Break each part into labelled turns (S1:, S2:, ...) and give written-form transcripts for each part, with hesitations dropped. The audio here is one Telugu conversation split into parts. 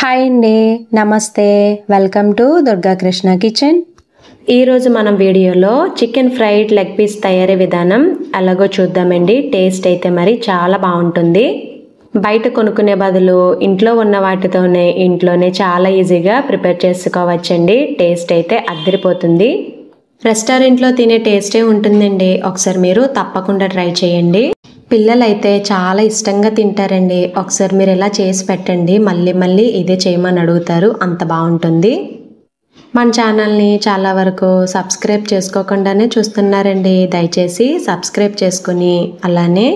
S1: హాయ్ అండి, నమస్తే. Welcome to Durga Krishna kitchen. ఈరోజు మనం వీడియోలో చికెన్ ఫ్రైడ్ లెగ్ పీస్ తయారీ విధానం ఎలాగో చూద్దామండి. టేస్ట్ అయితే మరి చాలా బాగుంటుంది. బయట కొనుక్కునే బదులు ఇంట్లో ఉన్న వాటితోనే ఇంట్లోనే చాలా ఈజీగా ప్రిపేర్ చేసుకోవచ్చండి. టేస్ట్ అయితే అద్దరిపోతుంది. రెస్టారెంట్లో తినే టేస్టే ఉంటుందండి. ఒకసారి మీరు తప్పకుండా ట్రై చేయండి. పిల్లలైతే చాలా ఇష్టంగా తింటారండి. ఒకసారి మీరు ఇలా చేసి పెట్టండి, మళ్ళీ మళ్ళీ ఇదే చేయమని అడుగుతారు, అంత బాగుంటుంది. మన ఛానల్ని చాలా వరకు సబ్స్క్రైబ్ చేసుకోకుండానే చూస్తున్నారండి. దయచేసి సబ్స్క్రైబ్ చేసుకుని అలానే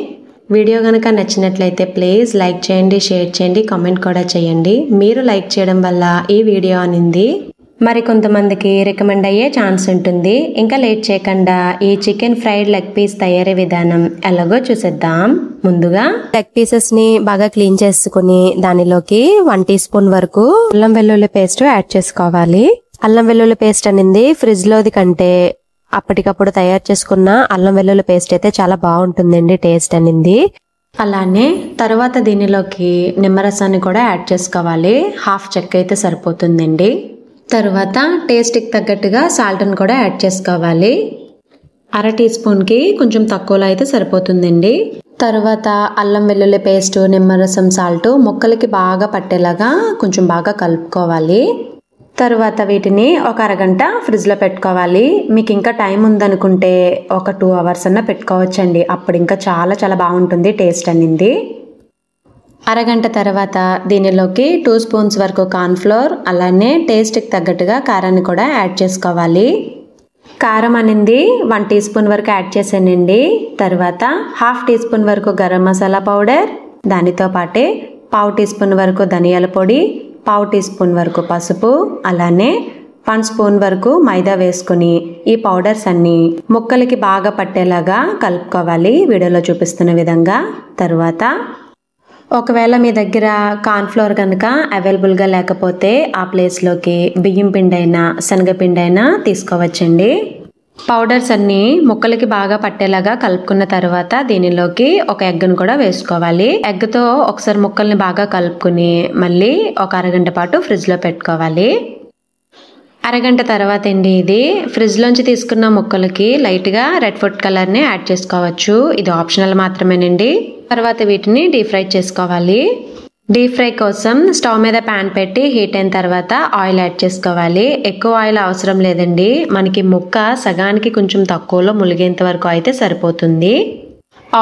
S1: వీడియో కనుక నచ్చినట్లయితే ప్లీజ్ లైక్ చేయండి, షేర్ చేయండి, కామెంట్ కూడా చేయండి. మీరు లైక్ చేయడం వల్ల ఈ వీడియో అనేది మరి కొంతమందికి రికమెండ్ అయ్యే ఛాన్స్ ఉంటుంది. ఇంకా లేట్ చేయకుండా ఈ చికెన్ ఫ్రైడ్ లెగ్ పీస్ తయారీ విధానం ఎలాగో చూసేద్దాం. ముందుగా లెగ్ పీసెస్ ని బాగా క్లీన్ చేసుకుని దానిలోకి 1 టీ స్పూన్ వరకు అల్లం వెల్లుల్లి పేస్ట్ యాడ్ చేసుకోవాలి. అల్లం వెల్లుల్లి పేస్ట్ అనేది ఫ్రిడ్జ్ లోది కంటే అప్పటికప్పుడు తయారు చేసుకున్న అల్లం వెల్లుల్లి పేస్ట్ అయితే చాలా బాగుంటుందండి టేస్ట్ అనేది. అలానే తర్వాత దీనిలోకి నిమ్మరసాన్ని కూడా యాడ్ చేసుకోవాలి. హాఫ్ చెక్క అయితే సరిపోతుందండి. తర్వాత టేస్ట్కి తగ్గట్టుగా సాల్ట్ని కూడా యాడ్ చేసుకోవాలి. 1/2 టీ స్పూన్కి కొంచెం తక్కువలో అయితే సరిపోతుందండి. తర్వాత అల్లం వెల్లుల్లి పేస్ట్, నిమ్మరసం, సాల్ట్ ముక్కలకి బాగా పట్టేలాగా కొంచెం బాగా కలుపుకోవాలి. తర్వాత వీటిని ఒక అరగంట ఫ్రిడ్జ్లో పెట్టుకోవాలి. మీకు ఇంకా టైం ఉందనుకుంటే ఒక 2 అవర్స్ అన్నా పెట్టుకోవచ్చండి. అప్పుడు ఇంకా చాలా చాలా బాగుంటుంది టేస్ట్ అనేది. అరగంట తర్వాత దీనిలోకి 2 స్పూన్స్ వరకు కార్న్ఫ్లోర్, అలానే టేస్ట్కి తగ్గట్టుగా కారాన్ని కూడా యాడ్ చేసుకోవాలి. కారం అనేది 1 టీ స్పూన్ వరకు యాడ్ చేశానండి. తర్వాత హాఫ్ టీ స్పూన్ వరకు గరం మసాలా పౌడర్, దానితో పాటే 1/2 టీ స్పూన్ వరకు ధనియాల పొడి, 1/2 టీ స్పూన్ వరకు పసుపు, అలానే 1 స్పూన్ వరకు మైదా వేసుకుని ఈ పౌడర్స్ అన్ని ముక్కలకి బాగా పట్టేలాగా కలుపుకోవాలి వీడియోలో చూపిస్తున్న విధంగా. తర్వాత ఒకవేళ మీ దగ్గర కార్న్ఫ్లోర్ కనుక అవైలబుల్గా లేకపోతే ఆ ప్లేస్లోకి బియ్యం పిండి అయినా శనగపిండి అయినా తీసుకోవచ్చండి. పౌడర్స్ అన్నీ ముక్కలకి బాగా పట్టేలాగా కలుపుకున్న తర్వాత దీనిలోకి ఒక ఎగ్ను కూడా వేసుకోవాలి. ఎగ్తో ఒకసారి ముక్కల్ని బాగా కలుపుకుని మళ్ళీ ఒక అరగంట పాటు ఫ్రిడ్జ్లో పెట్టుకోవాలి. అరగంట తర్వాత అండి ఇది ఫ్రిడ్జ్లోంచి తీసుకున్న ముక్కలకి లైట్గా రెడ్ ఫుడ్ కలర్ని యాడ్ చేసుకోవచ్చు. ఇది ఆప్షనల్ మాత్రమేనండి. తర్వాత వీటిని డీప్ ఫ్రై చేసుకోవాలి. డీప్ ఫ్రై కోసం స్టవ్ మీద ప్యాన్ పెట్టి హీట్ అయిన తర్వాత ఆయిల్ యాడ్ చేసుకోవాలి. ఎక్కువ ఆయిల్ అవసరం లేదండి. మనకి ముక్క సగానికి కొంచెం తక్కువలో ములిగేంత వరకు అయితే సరిపోతుంది.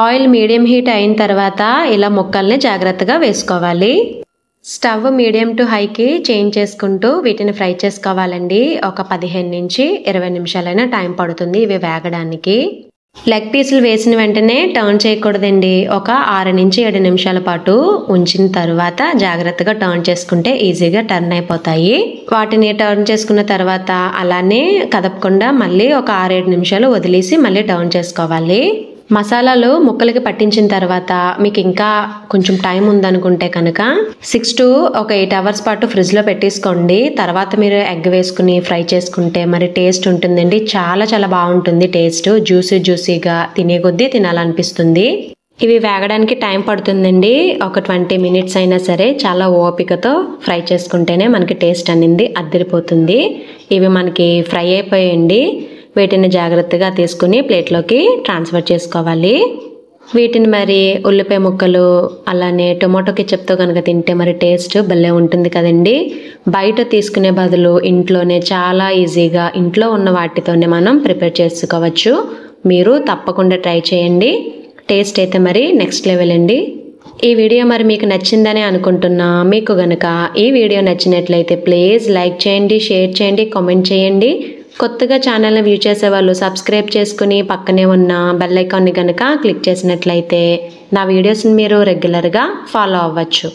S1: ఆయిల్ మీడియం హీట్ అయిన తర్వాత ఇలా ముక్కల్ని జాగ్రత్తగా వేసుకోవాలి. స్టవ్ మీడియం టు హైకి చేంజ్ చేసుకుంటూ వీటిని ఫ్రై చేసుకోవాలండి. ఒక 15 నుంచి 20 నిమిషాలైనా టైం పడుతుంది ఇవి వేగడానికి. లెగ్ పీసులు వేసిన వెంటనే టర్న్ చేయకూడదండి. ఒక 6 నుంచి 7 నిమిషాల పాటు ఉంచిన తర్వాత జాగ్రత్తగా టర్న్ చేసుకుంటే ఈజీగా టర్న్ అయిపోతాయి. వాటిని టర్న్ చేసుకున్న తర్వాత అలానే కదపకుండా మళ్ళీ ఒక 6-7 నిమిషాలు వదిలేసి మళ్ళీ టర్న్ చేసుకోవాలి. మసాలాలు ముక్కలకి పట్టించిన తర్వాత మీకు ఇంకా కొంచెం టైం ఉందనుకుంటే కనుక 6 to 8 అవర్స్ పాటు ఫ్రిడ్జ్లో పెట్టేసుకోండి. తర్వాత మీరు ఎగ్ వేసుకుని ఫ్రై చేసుకుంటే మరి టేస్ట్ ఉంటుందండి. చాలా చాలా బాగుంటుంది టేస్ట్. జ్యూసీగా తినే కొద్దీ తినాలనిపిస్తుంది. ఇవి వేగడానికి టైం పడుతుందండి. ఒక 20 మినిట్స్ అయినా సరే చాలా ఓపికతో ఫ్రై చేసుకుంటేనే మనకి టేస్ట్ అనేది అద్దరిపోతుంది. ఇవి మనకి ఫ్రై అయిపోయండి. వీటిని జాగ్రత్తగా తీసుకుని ప్లేట్లోకి ట్రాన్స్ఫర్ చేసుకోవాలి. వీటిని మరి ఉల్లిపాయ ముక్కలు అలానే టొమాటో కెచప్తో కనుక తింటే మరి టేస్ట్ భలే ఉంటుంది కదండి. బయట తీసుకునే బదులు ఇంట్లోనే చాలా ఈజీగా ఇంట్లో ఉన్న వాటితోనే మనం ప్రిపేర్ చేసుకోవచ్చు. మీరు తప్పకుండా ట్రై చేయండి. టేస్ట్ అయితే మరి నెక్స్ట్ లెవెల్ అండి. ఈ వీడియో మరి మీకు నచ్చిందని అనుకుంటున్నా. మీకు గనక ఈ వీడియో నచ్చినట్లయితే ప్లీజ్ లైక్ చేయండి, షేర్ చేయండి, కామెంట్ చేయండి. కొత్తగా ఛానల్ని వ్యూ చేసే వాళ్ళు సబ్స్క్రైబ్ చేసుకుని పక్కనే ఉన్న బెల్ ఐకాన్ని కనుక క్లిక్ చేసినట్లయితే నా వీడియోస్ని మీరు రెగ్యులర్గా ఫాలో అవ్వచ్చు.